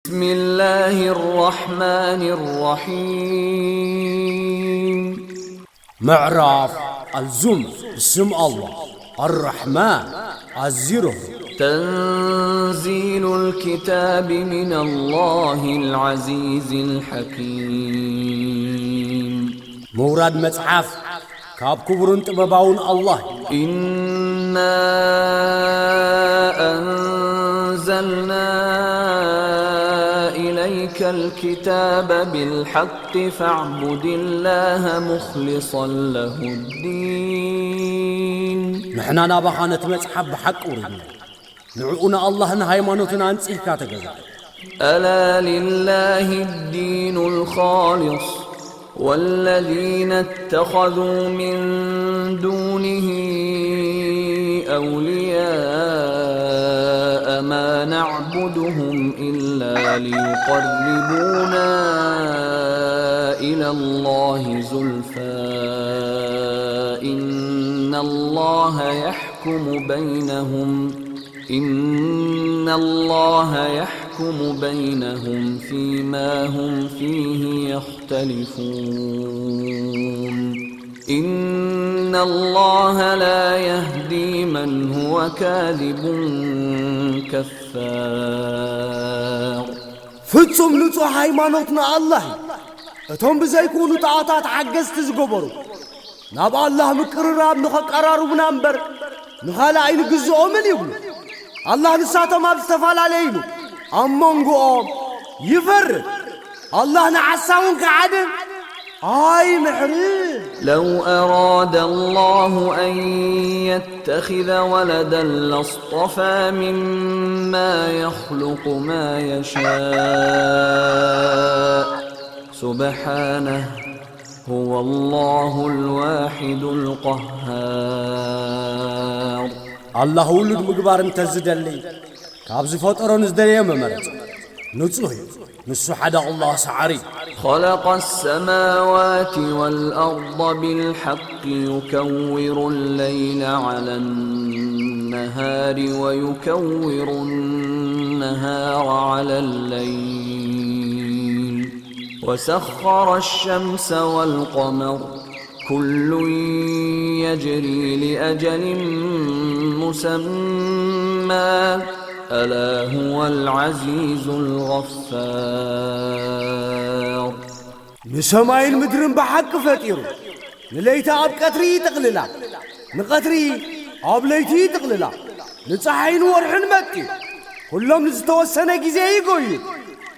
بسم الله الرحمن الرحيم معراف الزمر بسم الله الرحمن الزره تنزيل الكتاب من الله العزيز الحكيم مورد مصحف كاب كبرن طبباون الله إنا أنزلنا إليك الكتاب بالحق فاعبد الله مخلصا له الدين نحنا نابخانة مصحف بحق ورنا نعونا الله هايمانوتنا انصيحكا تغزا ألا لله الدين الخالص والذين اتخذوا من دونه أولياء ما نعبدهم إلا ليقربونا إلى الله زلفى إن الله يحكم بينهم فيما هم فيه يختلفون إن الله لا يهدي من هو كاذب كفار ፍጹም ንጹህ ሃይማኖትና አላህ እቶም ብዘይኩኑ ጣዖታት ሓገዝቲ ዝገበሩ ናብ አላህ ምቅርራብ ንኸቀራርቡና እምበር ንኻልእ ኣይንግዝኦምን ይብሉ አላህ ንሳቶም ኣብ ዝተፈላለየ ኢሉ ኣብ መንጎኦም ይፈርድ አላህ ንዓሳውን ከዓድን ኣይምሕርን لو أراد الله أن يتخذ ولدا لاصطفى مما يخلق ما يشاء سبحانه هو الله الواحد القهار الله ولد مقبار انتزدلي كابز فطرون ازدلي ممرت نصوه نصو حدا الله سعري خلق السماوات والأرض بالحق يكور الليل على النهار ويكور النهار على الليل وسخر الشمس والقمر كل يجري لأجل مسمى ألا هو العزيز الغفار نسماء المدرن بحق فتيرو نليتا أب قطري تقللا نقطري أب ليتي تقللا نصحين ورحن مكي كلهم نستوسنا جزي يقول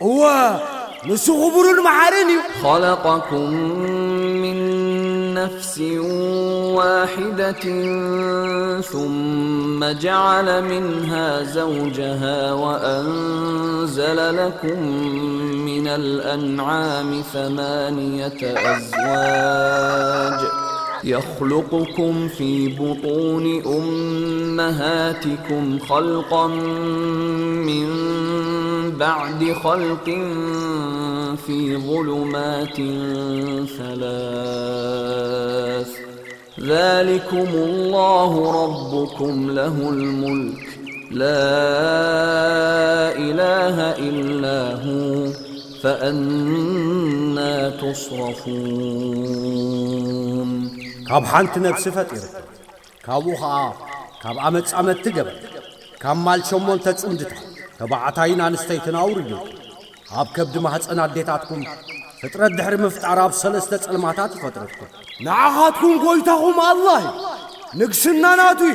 هو نسو خبرون محارني خلقكم من نفس واحدة ثم جعل منها زوجها وأنزل لكم من الأنعام 8 أزواج يخلقكم في بطون أمهاتكم خلقا من بعد خلق في ظلمات 3 ذلكم الله ربكم له الملك لا إله إلا هو فأنا تصرفون كاب حانت نفس فتير كابوها كاب عمت تقبل كاب مال شمول تتصندتا كبعتاين انستيتنا أوريو كاب كبد ما هتصنا ديتاتكم فترة دحر مفتعر اب سلسلة تسلماتات فترتكم نعهاتكم قويتهم الله نقسنا ناتوي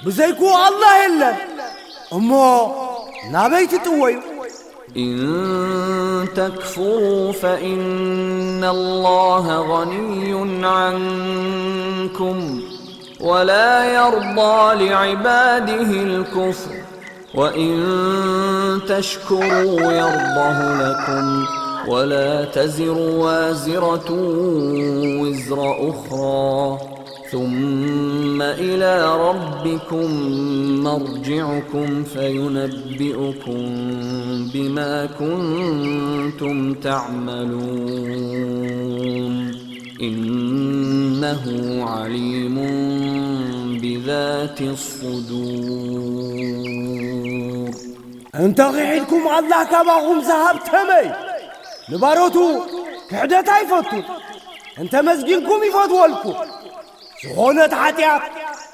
بزيكو الله إلا أمو نابيت توي إن تكفروا فإن الله غني عنكم ولا يرضى لعباده الكفر وإن تشكروا يرضه لكم ولا تزر وازرة وزر أخرى ثم إلى ربكم مرجعكم فينبئكم بما كنتم تعملون إنه عليم بذات الصدور أنت غيركم الله كباهم ذهب تمي نباروتو كحدة يفوتو أنت مسجنكم يفوتوا لكم زغونة حتيات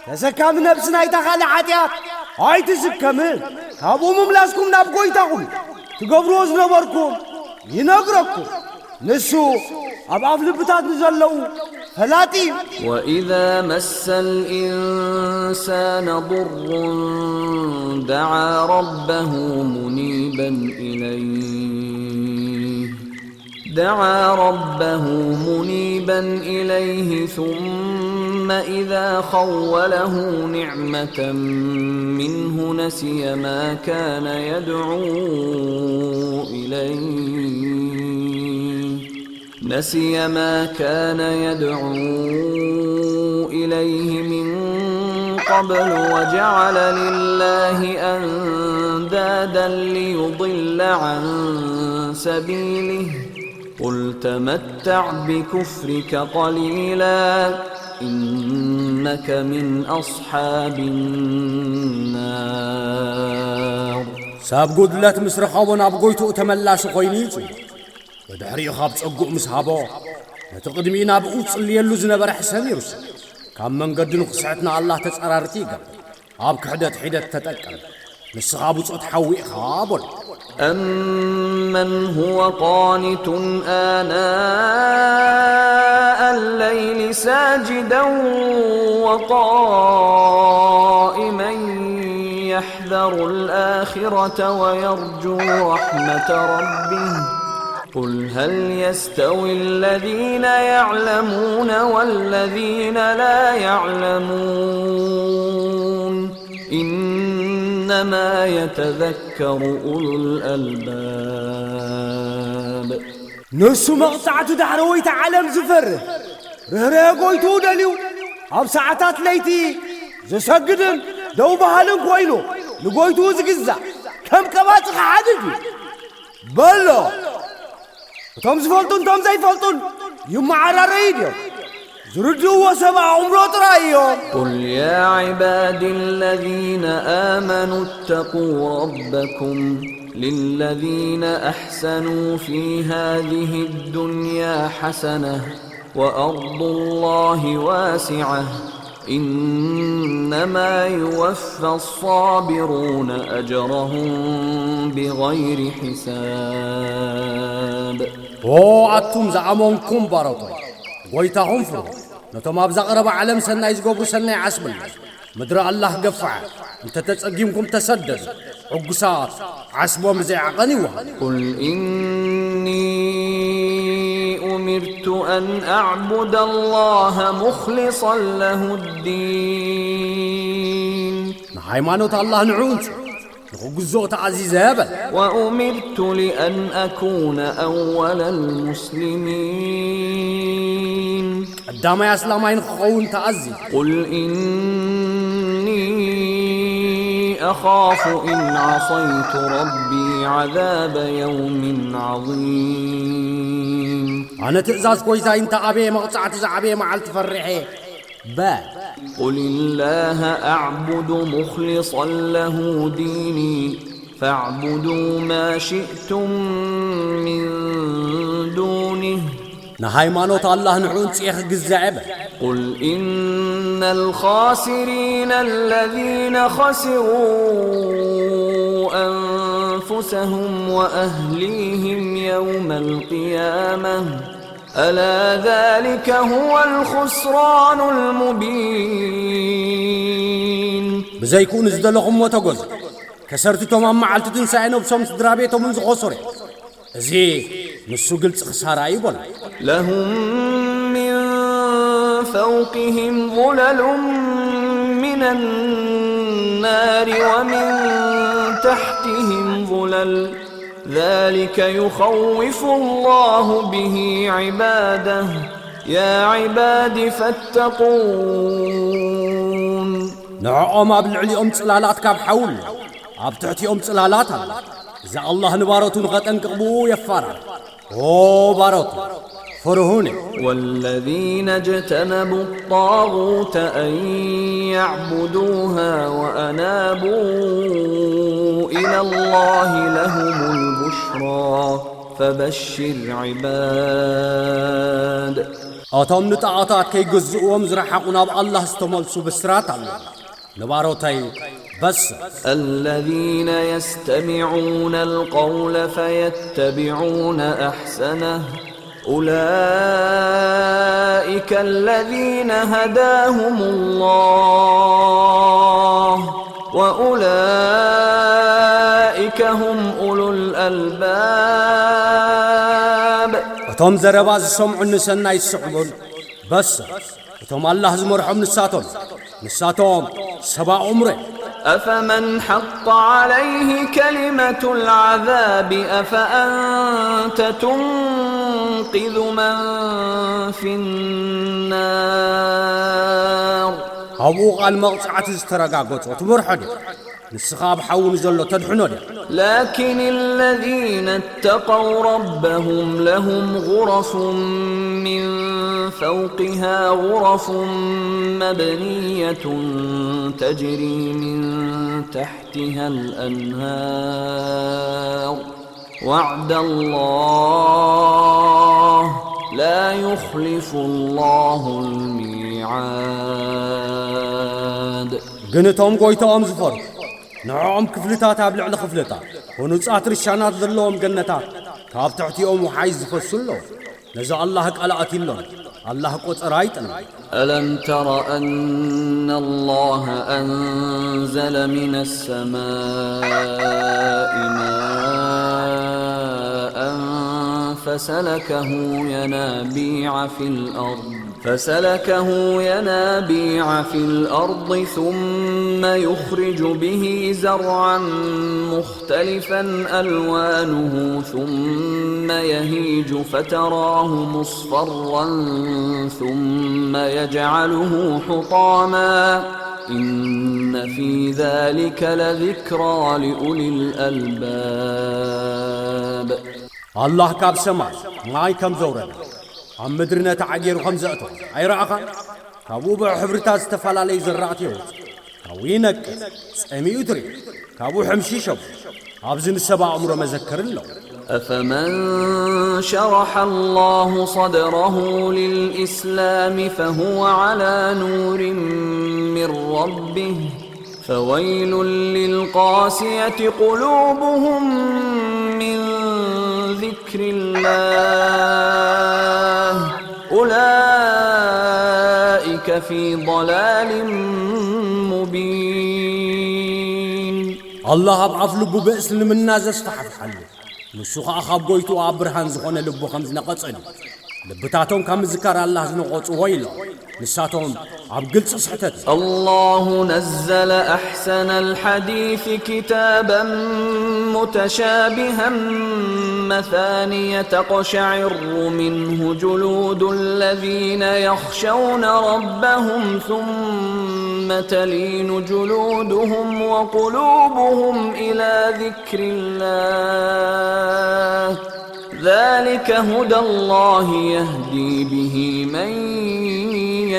تسكام نفسنا يتخالى حتيات هاي تسكامل كابو مملاسكم نابقو يتاقون تقبروز نباركم ينقركم نسو أبعاف لبتات نزلو فلاتي وإذا مس الإنسان ضر دعا ربه منيبا إليه ثم إذا خوله نعمة منه نسي ما كان يدعو إليه من قبل وجعل لله أندادا ليضل عن سبيله قل تمتع بكفرك قليلا إنك من أصحاب النار ساب قدلت مسرخاون أبقويتو تملاش قوينيتي ودحري خاب تصقق مسحابو نتقدمينا بقوص اللي يلوز نبر حسن يرسل كم من قد نقصعتنا الله تسقرارتي قبل هاب كحدت حدت تتأكل نسخابو صوت حوي خابل أمن هو قانت آناء الليل ساجدا وقائما يحذر الآخرة ويرجو رحمة ربه قل هل يستوي الذين يعلمون والذين لا يعلمون إنما يتذكر أولو الألباب نسو مقطعة دحرويت عالم زفر رهريقويتو دليو هاب ساعتات ليتي زسجدن دو بحالن كوينو لقويتو زقزا كم كباتخ عددي بلا توم زفلتون توم زي فلتون يوم على ريديو زردوا وسبع عمرات رايو قل يا عبادي الذين آمنوا اتقوا ربكم للذين أحسنوا في هذه الدنيا حسنة وأرض الله واسعة إنما يوفى الصابرون أجرهم بغير حساب أتم زعمونكم بارطوي قويتهم فرو نتوم أبزا قرب علم سنة يزقوبو سنة عسب الله مدرى الله قفع انت تسقيمكم تسدد عقصات عسبوا مزيع قنيوة قل إني أمرت أن أعبد الله مخلصا له الدين هايمانوت الله نعونت نخوزوت عزيز هبل وأمرت لأن أكون أول المسلمين الدام يا سلامين خون تعزي قل إني أخاف إن عصيت ربي عذاب يوم عظيم أنا تأزاز كويسا انت أبي مقطعة زعبي مع التفرحي با قل الله أعبد مخلصا له ديني فاعبدوا ما شئتم من دونه نهايمانوت الله نعون تيخ قزعبه قل إن الخاسرين الذين خسروا أنفسهم وأهليهم يوم القيامة ألا ذلك هو الخسران المبين بزيكون ازدلهم وتقول كسرتتهم أما على تنسعينه بسومت درابيتهم من خسرين زي نسو قلت خسارة يبون لهم من فوقهم ظلل من النار ومن تحتهم ظلل ذلك يخوف الله به عباده يا عباد فاتقون نعم أبلعلي صلالات كاب حول أبتعتي صلالات إذا الله نبارتون غتن قبو يفار أو باروت كفرهوني والذين اجتنبوا الطاغوت أن يعبدوها وأنابوا إلى الله لهم البشرى فبشر عباد أتم نتعاطات كي جزء مزرحقنا بالله استملسوا بسرات الله نباروتاي بس الذين يستمعون القول فيتبعون أحسنه أولئك الذين هداهم الله وأولئك هم أولو الألباب أتم زرباز سمع النسنا يسعبون بس أتم الله زمرحم نساتهم سبع عمره أفمن حق عليه كلمة العذاب أفأنت تنقذ من في النار أبوغ المغصعة استرقاقوت وتمرحد نسخاب حاول زلو تدحنو لكن الذين اتقوا ربهم لهم غرف من فوقها غرف مبنية تجري من تحتها الأنهار وعد الله لا يخلف الله الميعاد قنتهم قويتهم زفر نعم كفلتات أبلع لخفلتات ونصات رشانات ذلهم جنتات كاب تحتيهم وحايز فسلو نزع الله قلعت لهم الله قد رايتنا ألم تر أن الله أنزل من السماء ماء فسلكه ينابيع في الأرض ثم يخرج به زرعا مختلفا ألوانه ثم يهيج فتراه مصفرا ثم يجعله حطاما إن في ذلك لذكرى لأولي الألباب الله كاب سماء ماي كم زورنا عم مدرنا تعجير خمزاتهم أي رأخا كابو بحبرتاز تفعل علي زرعتيه كاوينك سأمي يدري كابو حمشي شب عبزن السبع عمره مذكر له أفمن شرح الله صدره للإسلام فهو على نور من ربه فويل للقاسية قلوبهم من ذكر الله أولئك في ضلال مبين الله أبعف لبو بأسلم الناس استحف حلو نسوخ أخاب قويتو أبرهان زخون لبو خمز نقصن لبتاتهم كم ذكر الله زنقوص ويلا نساتهم عبقلت صحتت الله نزل أحسن الحديث كتابا متشابها مثانية تقشعر منه جلود الذين يخشون ربهم ثم تلين جلودهم وقلوبهم إلى ذكر الله ذلك هدى الله يهدي به من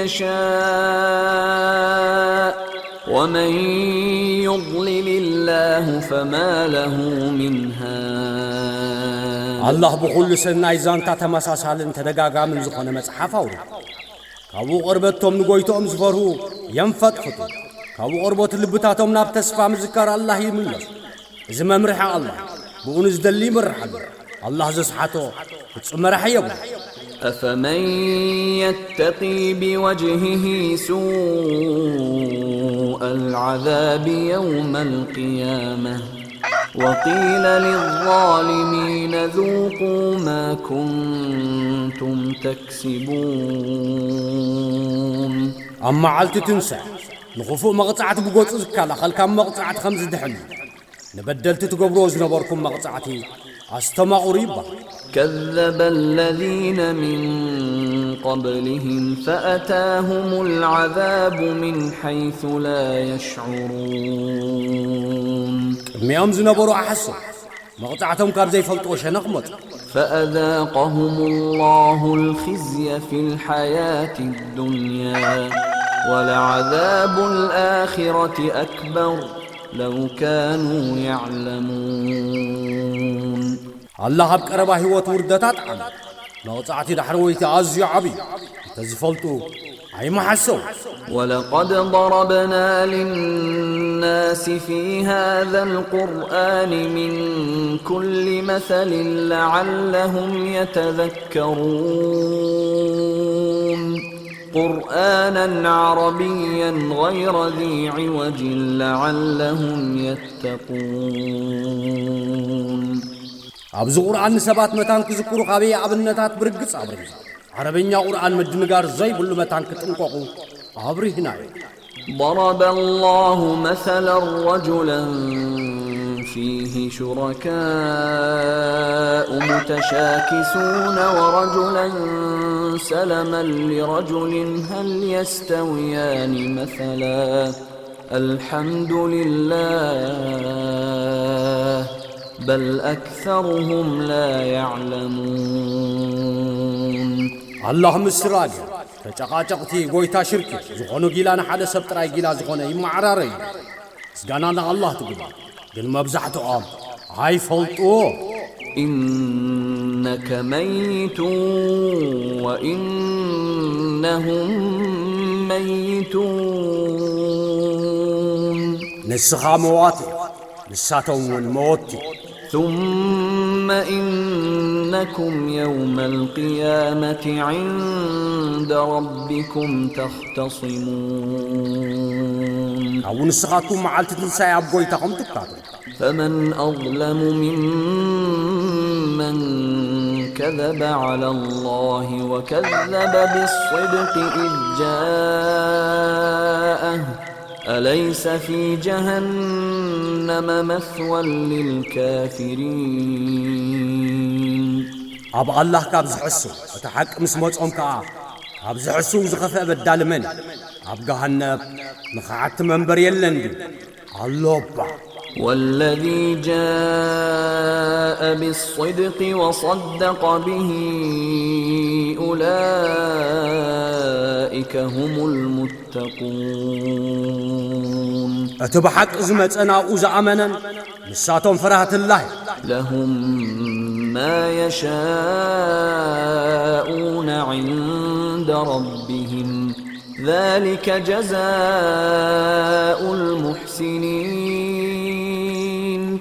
يشاء ومن يضلل الله فما له من هاد الله بكل سنة إذا تمساسال تدقاقا من زخون مصحفه كابو قربتهم نقويتهم زفروا ينفتفتوا كابو قربت اللبتاتهم نابتسفا مذكر الله يملس إذا ما مرحى الله بقونز دلي مرحى الله زسحته مرح يبو أفمن يتقي بوجهه سوء العذاب يوم القيامة وقيل للظالمين ذوقوا ما كنتم تكسبون أما عالت تنسى نخفو مقطعة بقوت إذكالا خلقا مقطعة 5 دحن نبدلت تقبروز نباركم مقطعتي أستمع ريبا كذب الذين من قبلهم فأتاهم العذاب من حيث لا يشعرون ميام زنبرو أحسن مقطعتهم كاب زي فلطو شنقمت فأذاقهم الله الخزي في الحياة الدنيا ولعذاب الآخرة أكبر لو كانوا يعلمون. الله بقربا هيوت وردتات عم مقطعتي دحرويتي أزي عبي تزفلطو أي محسو. ولقد ضربنا للناس في هذا القرآن من كل مثل لعلهم يتذكرون قرآنا عربيا غير ذي عوج لعلهم يتقون. أبز قرآن سبات متان كذكرو قابي عبنتات برقص عبريز عربيا قرآن مدنقار زي بلو متان كتنقوقو عبري هنا. ضرب الله مثلا رجلا فيه شركاء متشاكسون ورجلا سلما لرجل هل يستويان مثلا الحمد لله بل أكثرهم لا يعلمون. اللهم السراج تشقاقتي قويتا شركي زخونو جيلان حدا سبتراي جيلا زخونه يمعراري سغانانا الله تقول ግን መብዛሕትኦም ኣይፈልጥዎ. إنك ميت وإنهم ميتون. ንስኻ መዋቲ ንሳቶም እውን መወቲ. ثم إنكم يوم القيامة عند ربكم تختصمون. أو نسخاتكم معالت تنسى أبويتكم تكتاتوا. فمن أظلم ممن كذب على الله وكذب بالصدق إذ جاءه أليس في جهنم مثوى للكافرين. أب الله كابز حسو وتحق مسموت أمكا كابز حسو زخفاء بدال من أب جهنم مخعت منبر يلندي اللوبا. والذي جاء بالصدق وصدق به أولئك هم المتقون. أتبحق إزمت أنا أمنا نساتهم فرحة الله. لهم ما يشاءون عند ربهم ذلك جزاء المحسنين.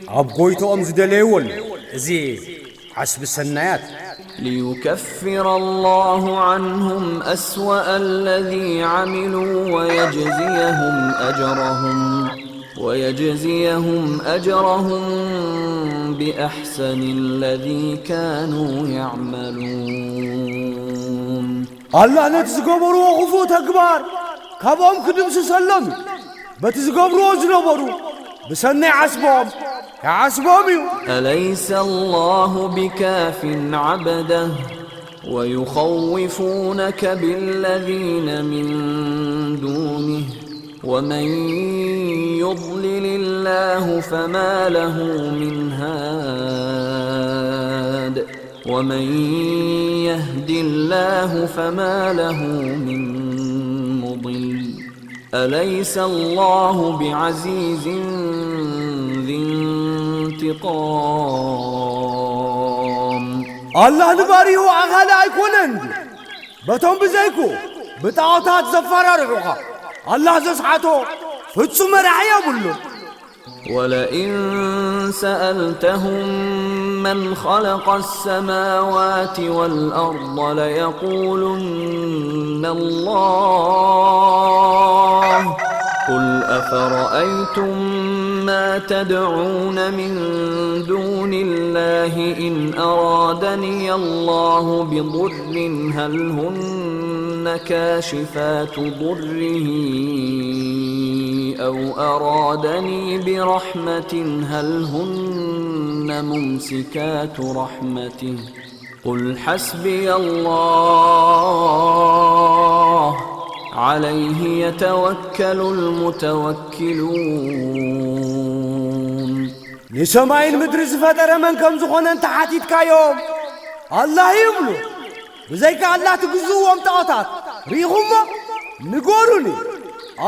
أبقيتو أمز دليول زي حسب السنات ليكفر الله عنهم أسوأ الذي عملوا ويجزيهم أجرهم بأحسن الذي كانوا يعملون. الله نتزقبروا وغفوت أكبر كابهم كدمس سلم بتزقبروا زنبروا بسنة عصبهم كعصبهم. أليس الله بكاف عبده ويخوفونك بالذين من دونه ومن يضلل الله فما له من هاد ومن يهد الله فما له من مضل. أليس الله بعزيز ذي انتقام. الله نباري هو أغالا يكونن بتهم بزيكو بتاعتها تزفر روحا الله زسحته فتسو مرعيا بلو. ولئن سألتهم من خلق السماوات والأرض ليقولن الله قل أفرأيتم ما تدعون من دون الله إن أرادني الله بضر هل هن كاشفات ضره أو أرادني برحمة هل هن ممسكات رحمته قل حسبي الله عليه يتوكل المتوكلون. نسماين مدرس فترة من كم زخون انت حاتيت كايوم الله يملو بزيك الله تقزو وامتقطات ريهم نقولوني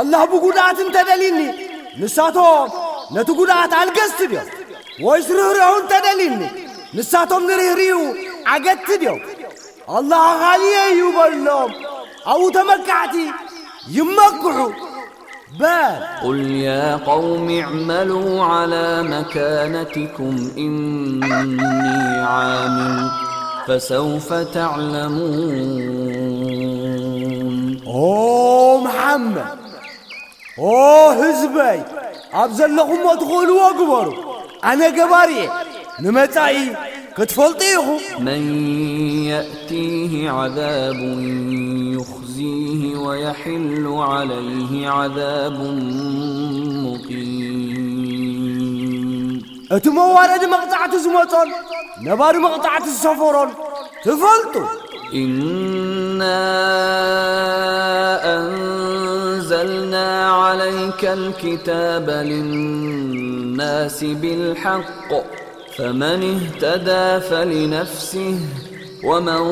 الله بقولات انت دليني نساتهم نتقولات على القست ديو ويسرهرهو انت دليني نساتهم نرهريو عقدت ديو الله غاليه يبلهم أو تمكعتي يمكعوا بال قل يا قوم اعملوا على مكانتكم إني عامل فسوف تعلمون. أوه محمد أوه حزبي أبزل لكم أدخلوا وأكبروا أنا قباري نمتعي كتفلطيهم. من يأتيه عذاب يخزيه ويحل عليه عذاب مقيم. أتموارد مقطعة زمطان نبار مقطعة السفران تفلطوا. إنا أنزلنا عليك الكتاب للناس بالحق فمن اهتدى فلنفسه ومن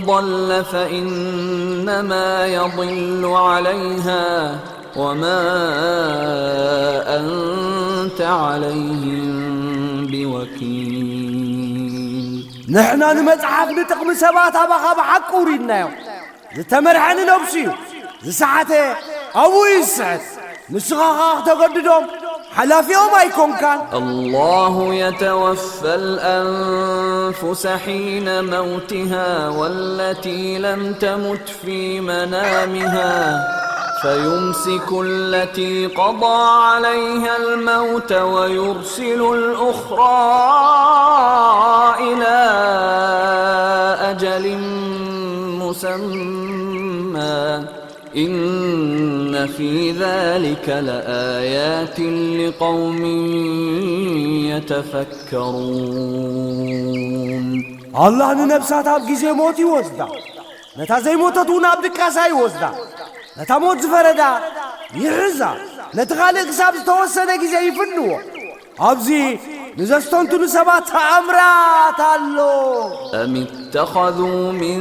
ضل فإنما يضل عليها وما أنت عليهم بوكيل. نحنا نمتعب نتقم سبات أبقى بحق وريدنا زتمرحن نبسيو زساعته أبو يسعد نسخاخ تقددهم حلافي وما يكون كان. الله يتوفى الأنفس حين موتها والتي لم تمت في منامها فيمسك التي قضى عليها الموت ويرسل الأخرى إلى أجل مسمى إن في ذلك لآيات لقوم يتفكرون. الله ننبسات أبقي زي موتي وزدا نتا زي موتتون أبدك ساي وزدا نتا موت زفردا يحزا نتغالق سابز توسنك زي يفنوا أبزي نزستون سبات أمرات الله. أم اتخذوا من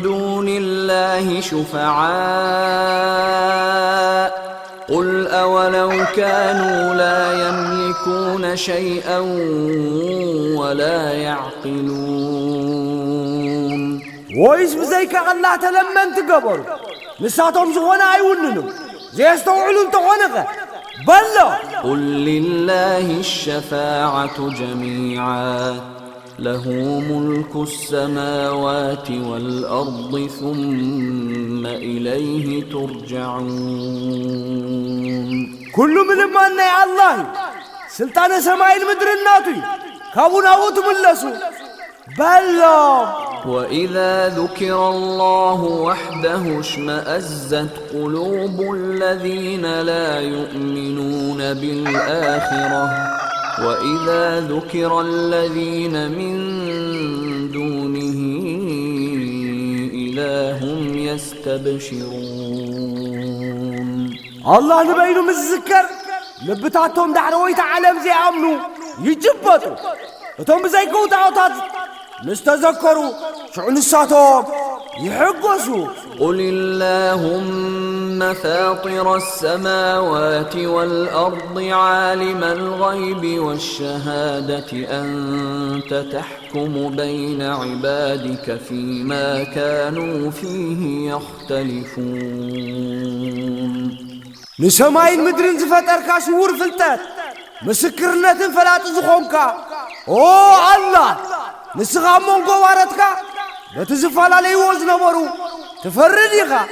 دون الله شفعاء قل أولو كانوا لا يملكون شيئا ولا يعقلون. ويس بزيك الله تلمن تقبر نساتهم زغونا عيوننهم زي استوعلون تغونغة بلا. قل لله الشفاعة جميعا له ملك السماوات والأرض ثم إليه ترجعون. كل من المعنى يا الله سلطان سماء المدر الناتي كابونا وتملسوا بلا. وإذا ذكر الله وحده اشمأزت قلوب الذين لا يؤمنون بالآخرة وإذا ذكر الذين من دونه إذا هم يستبشرون. الله نبينو مزكر لبتاتهم دعويت عالم زي عملو يجبطوا وتم بزيكو تعوتات نستذكروا شعون الساتهم يحقسوا. قل اللهم فاطر السماوات والأرض عالم الغيب والشهادة أنت تحكم بين عبادك فيما كانوا فيه يختلفون. نسماين مدرين زفتركا شهور فلتات مسكرنا فلا تزخونكا أوه الله نسخا منكو واردكا لتزفال علي وزنبرو تفرديخا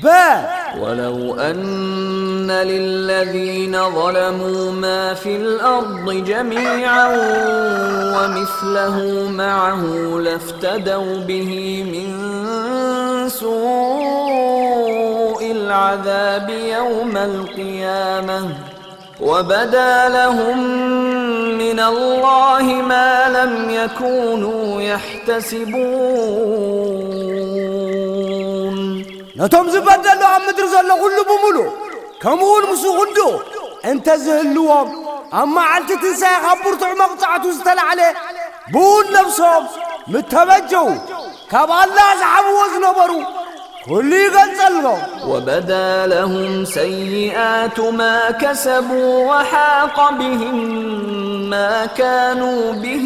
با. ولو أن للذين ظلموا ما في الأرض جميعا ومثله معه لافتدوا به من سوء العذاب يوم القيامة وبدا لهم من الله ما لم يكونوا يحتسبون. نتم زبدلو عم مدرز الله كله بملو كمون مسو غندو انت زهلوهم أما عالت تنسى خبرتع مقطعة وستل عليه بون نفسهم متبجوا كاب الله زحبوا وزنبروا كل يغنزلهم وبدا لهم سيئات ما كسبوا وحاق بهم ما كانوا به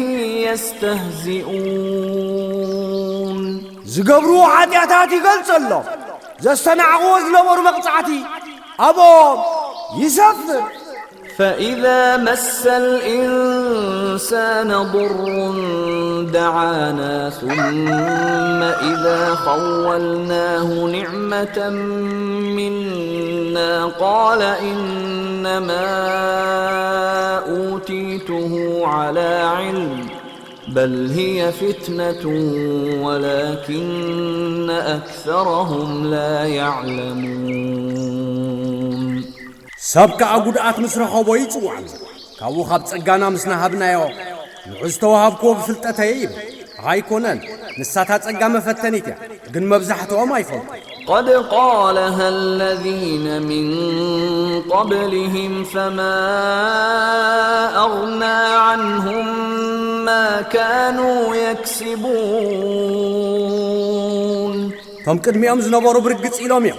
يستهزئون زقبروا حدياتاتي يغنزلهم زستنعوا وزنبروا مقطعتي أبو يسفر فإذا مس الإنسان ضر دعانا ثم إذا خولناه نعمة منا قال إنما أوتيته على علم بل هي فتنة ولكن أكثرهم لا يعلمون سبك أقودات مصر خبويت وعن كابو خاب تسقانا مسنا هبنايو نعزتو هابكو بفلتة يب هاي كونن نساتها تسقا مفتنيتيا قن مبزحتو ما يفضل قد قالها الذين من قبلهم فما أغنى عنهم ما كانوا يكسبون تم قدميهم زنبرو برقص إلوميهم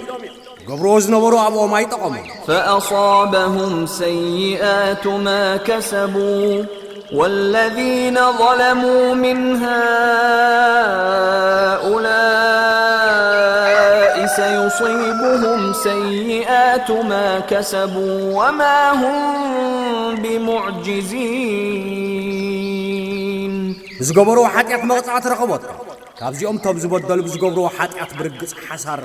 قبرو زنبرو أبو ما يتقومون فأصابهم سيئات ما كسبوا والذين ظلموا من هؤلاء سيصيبهم سيئات ما كسبوا وما هم بمعجزين زقبرو حتيات مقطعة رقبت كابزيهم تبز بدل بزقبرو حتيات برقص حسار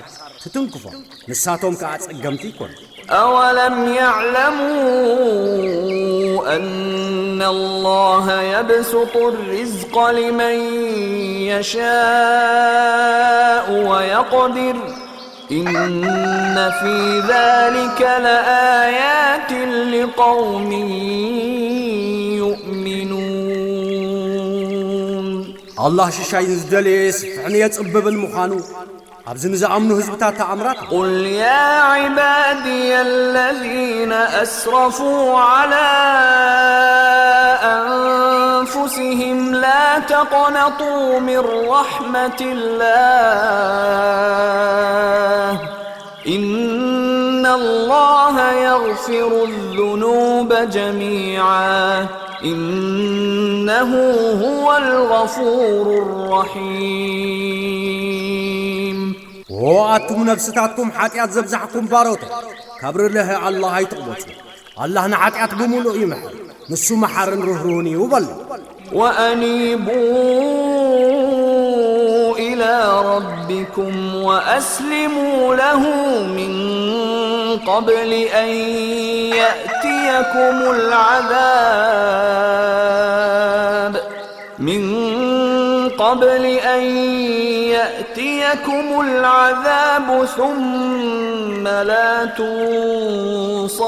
تتنكفوا نساتهم كاعت قمتي كون أولم يعلموا أن الله يبسط الرزق لمن يشاء ويقدر إن في ذلك لآيات لقوم يؤمنون الله شاين زدليس فعني يتصبب المخانو أبزن زعمنو هزبتات عمرات قل يا عبادي الذين أسرفوا على أنفسهم لا تقنطوا من رحمة الله إن الله يغفر الذنوب جميعا إنه هو الغفور الرحيم وأتم نفستاتكم حاتيات زبزحكم باروتا كبر الله الله يتقبط الله نحاتيات بمولو يمحر نسو محر رهروني وبل وأنيبوا إلى ربكم وأسلموا له من قبل أن يأتيكم العذاب ثم لا تنصرون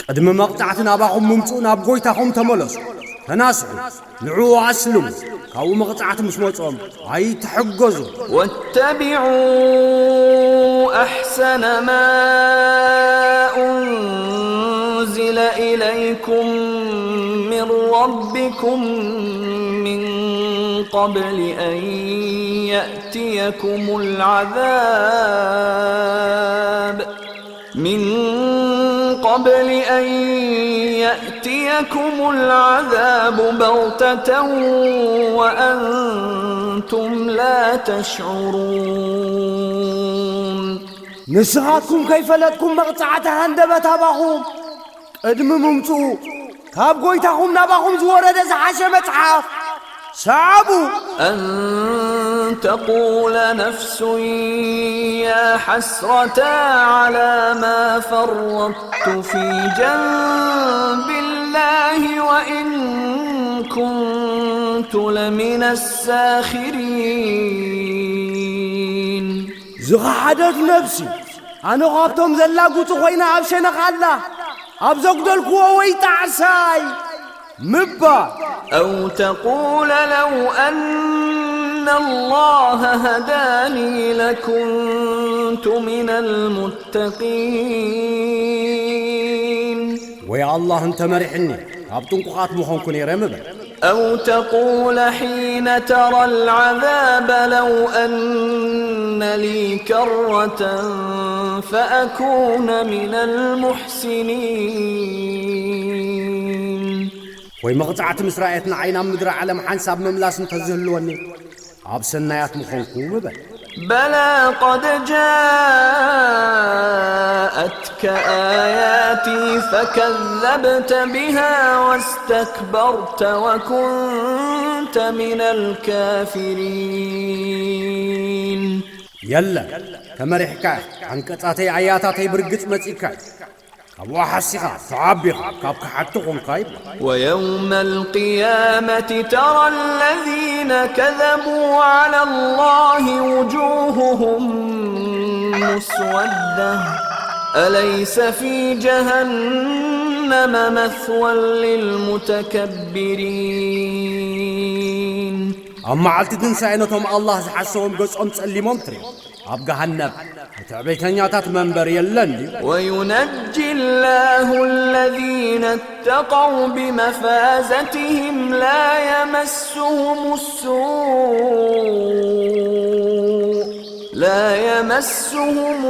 قدم مقطعتنا باهم ممتونا بقويتهم تملسوا تناسعوا نعوا أسلموا كاو مقطعت مش موتهم هاي تحقزوا واتبعوا أحسن ما أنزل إليكم من ربكم من قبل أن يأتيكم العذاب بغتة وأنتم لا تشعرون نسخاتكم كيف لدكم مقطعة هندبة تاباهم قدم ممتو كاب قويتهم نباهم زورة زحاشة متحاف صعبوا أن تقول نفس يا حسرة على ما فرطت في جنب الله وإن كنت لمن الساخرين زغحدت نفسي أنا غابتهم زلاقوت خوينا أبشنا خلا أبزقد القوة ويتعساي مبا أو تقول لو أن الله هداني لكنت من المتقين ويا الله أنت مرحني أبطن قخات مخونكو نيرم بل أو تقول حين ترى العذاب لو أن لي كرة فأكون من المحسنين ويمغطعة مسرائتنا عينا مدرع على محنساب مملاس نتزهلوني عبسنايات مخونكو مبل بلى قد جاءتك آياتي فكذبت بها واستكبرت وكنت من الكافرين يلا كمرحكا عن قطعتي آياتاتي برقت متئكاي كابوا حسيخا ثعابيخا كابك حتقون كايب ويوم القيامة ترى الذين كذبوا على الله وجوههم مسودة أليس في جهنم مثوى للمتكبرين أما عالت تنسى الله زحسهم قصهم تسأليمهم تري أبقى هنب متعبيتن ياتات منبر يلن وينجي الله الذين اتقوا بمفازتهم لا يمسهم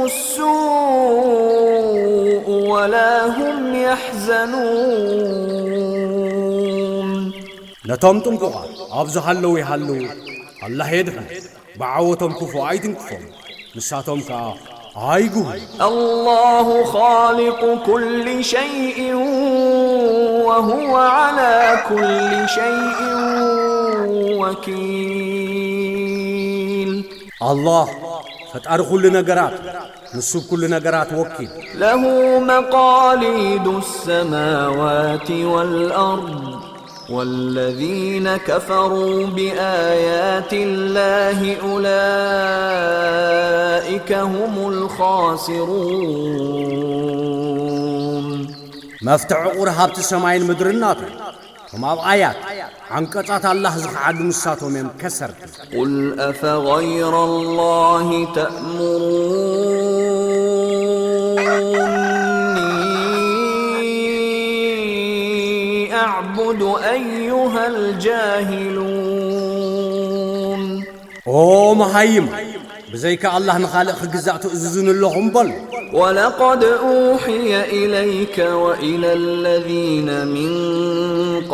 السوء ولا هم يحزنون نتمتم قوات أبزو هلو يهلو الله يدخل بعوتم كفو أيدن كفو نساتم كا آيقو الله خالق كل شيء وهو على كل شيء وكيل الله فتار كل نقرات نسوب كل نقرات وكيل له مقاليد السماوات والأرض والذين كفروا بآيات الله أولئك هم الخاسرون مفتع قرهاب السماين مدرنات وما بآيات عن قطعة الله زخعد مساتهم يمكسر قل أفغير الله تأمروني أعبد أيها الجاهلون أوه مهيم بزيك الله نخالق خجزات أززن اللهم بل ولقد أوحي إليك وإلى الذين من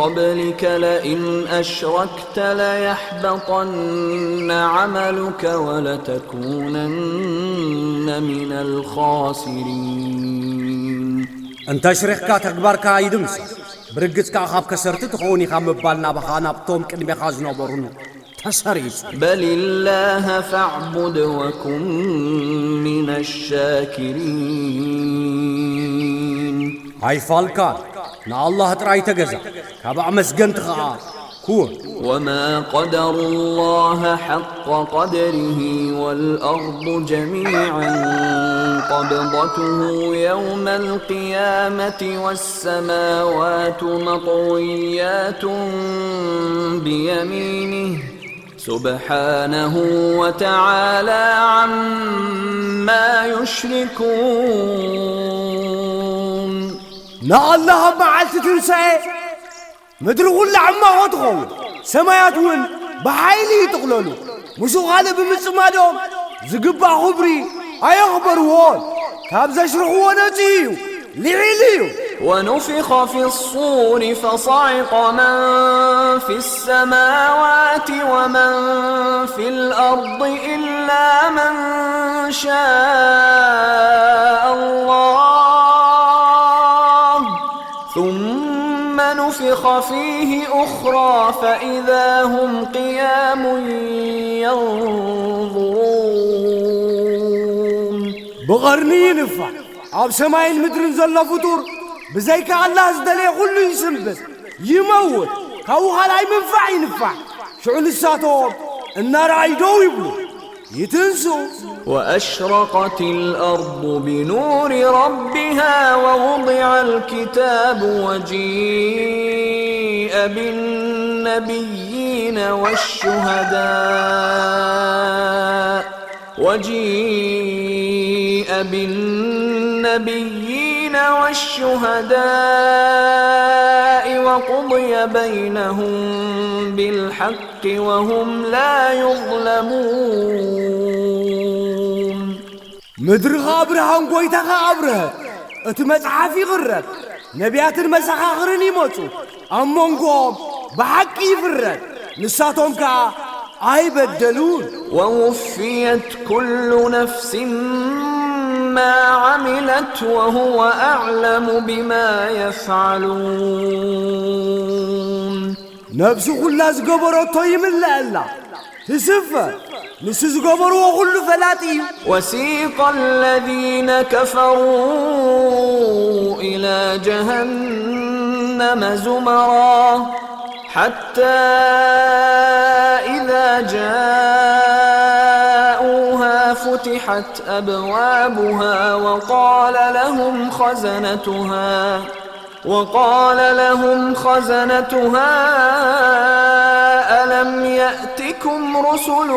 قبلك لئن أشركت ليحبطن عملك ولتكونن من الخاسرين أنت شركك تكبرك أيدمس برقتك أخاب كسرت تخوني خام بالنا بخانا بطوم كلمة خازنا برنو تسريس بل الله فاعبد وكن من الشاكرين هاي فالكان نا الله تراي تجزا كابع مسجن تخا كون وما قدر الله حق قدره والأرض جميعا قبضته يوم القيامة والسماوات مطويات بيمينه سبحانه وتعالى عما يشركون نا الله بعلت تنسى مدر غل عما وتخو سمايات ون بحيلي تقللو مشو غالب بمصمادهم زقبا خبري ايخبرون كابز اشرخوا نتيو لعليو ونفخ في الصور فصعق من في السماوات ومن في الأرض إلا من شاء الله ثم نفخ فيه أخرى فإذا هم قيام ينظرون بغرني نفع عب سماي المدر نزل فطور بزيك الله زدلي كل يسنبس يموت كوها لا ينفع ينفع شعل الساتوب النار عيدو يبلو يتنسوا وأشرقت الأرض بنور ربها ووضع الكتاب وجيء بالنبيين والنبيين والشهداء وقضي بينهم بالحق وهم لا يظلمون ምድሪ ኣብርሃም ጎይታኻ ኣብርሀ እቲ መጽሓፍ ይቕረብ ነቢያት መሰኻኽርን ይመጹ ኣብ መንጎኦም ብሓቂ ይፍረድ ንሳቶም ከዓ ኣይበደሉን ووفيت كل نفس ما عملت وهو أعلم بما يفعلون ነፍሲ ኩላ ዝገበረቶ ይምልአላ ትስፈር ንስ ዝገበርዎ ኩሉ ፈላጥ እዩ وسيق الذين كفروا إلى جهنم زمرا حتى إذا جاءوها فتحت أبوابها وقال لهم خزنتها ألم يأتكم رسل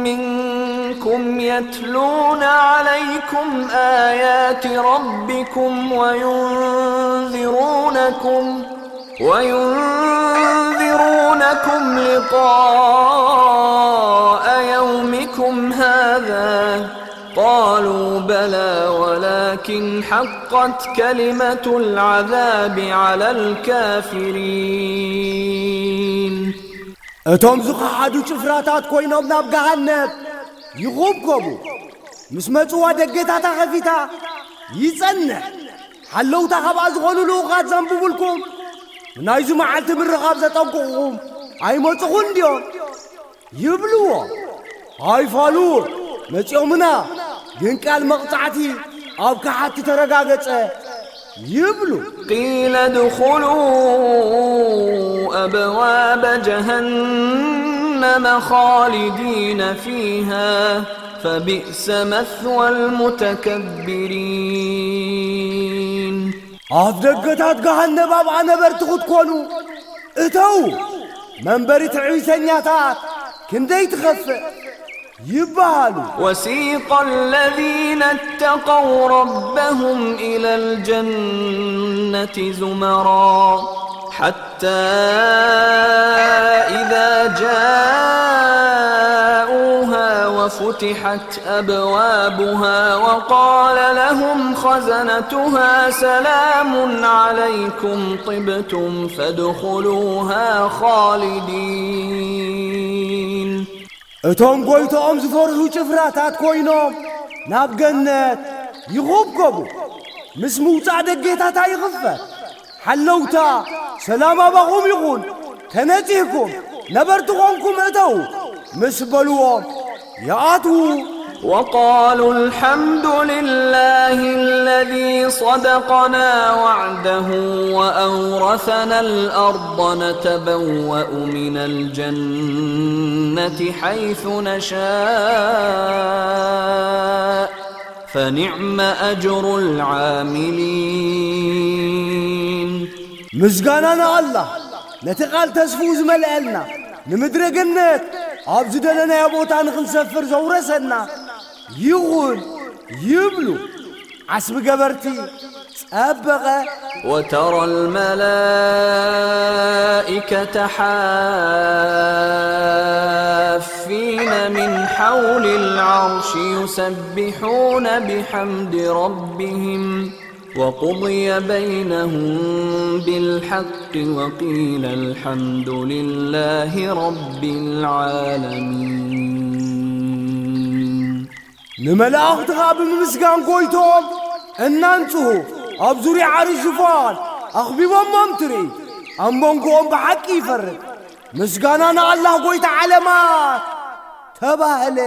منكم يتلون عليكم آيات ربكم وينذرونكم لقاء يومكم هذا قالوا بلى ولكن حقت كلمة العذاب على الكافرين እቶም ዝኸሓዱ ጭፍራታት ኮይኖም ናብ ገሃነብ ይኹብከቡ ምስ መጽዋ ደገታታ ኸፊታ ይጸንሕ ሓለውታ ኻብኣ ዝኾኑ ልኡኻት ዘንብቡልኩም ናይዙ መዓልቲ ምርኻብ ዘጠንቅቑኹም ኣይመጽኹን ድዮም ይብልዎ ኣይፋሉን መጺኦምና ግን ቃል መቕጻዕቲ ኣብ ካሓቲ ተረጋገጸ يبلو قيل ادخلوا أبواب جهنم خالدين فيها فبئس مثوى المتكبرين أفدقتات جهنم أبعنا برتخد كونو اتو منبري تعيسانياتات كندي تخفى يبالو وسيق الذين اتقوا ربهم إلى الجنة زمرا حتى إذا جاءوها وفتحت أبوابها وقال لهم خزنتها سلام عليكم طبتم فادخلوها خالدين እቶም ጎይቶኦም ዝፈርሱ ጭፍራታት ኮይኖም ናብ ገነት ይኹብከቡ ምስ ምውፃእ ደጌታታ ይኽፈት ሓለውታ ሰላም ኣባኹም ይኹን ተነጺሕኩም ነበርቲ ኾንኩም እተው ምስ በልዎም ይኣትዉ وقالوا الحمد لله الذي صدقنا وعده وأورثنا الأرض نتبوأ من الجنة حيث نشاء فنعم أجر العاملين مزقاننا الله نتقال تسفوز ملألنا نمدر جنات عبد لنا يا بوتان خنسفر زورسنا يغول يبلو عسب قبرتي أبغى وترى الملائكة حافين من حول العرش يسبحون بحمد ربهم وقضي بينهم بالحق وقيل الحمد لله رب العالمين نملأ أخدها بمسكان قويتهم እናንጽሁ ኣብ ዙርያ ዓርሽ ዙፋን ኣኽቢቦም መምትሪ ኣንቦንጎኦም ብሓቂ ይፈርድ ምስጋና ንኣላህ ጐይታ ዓለማት ተባህለ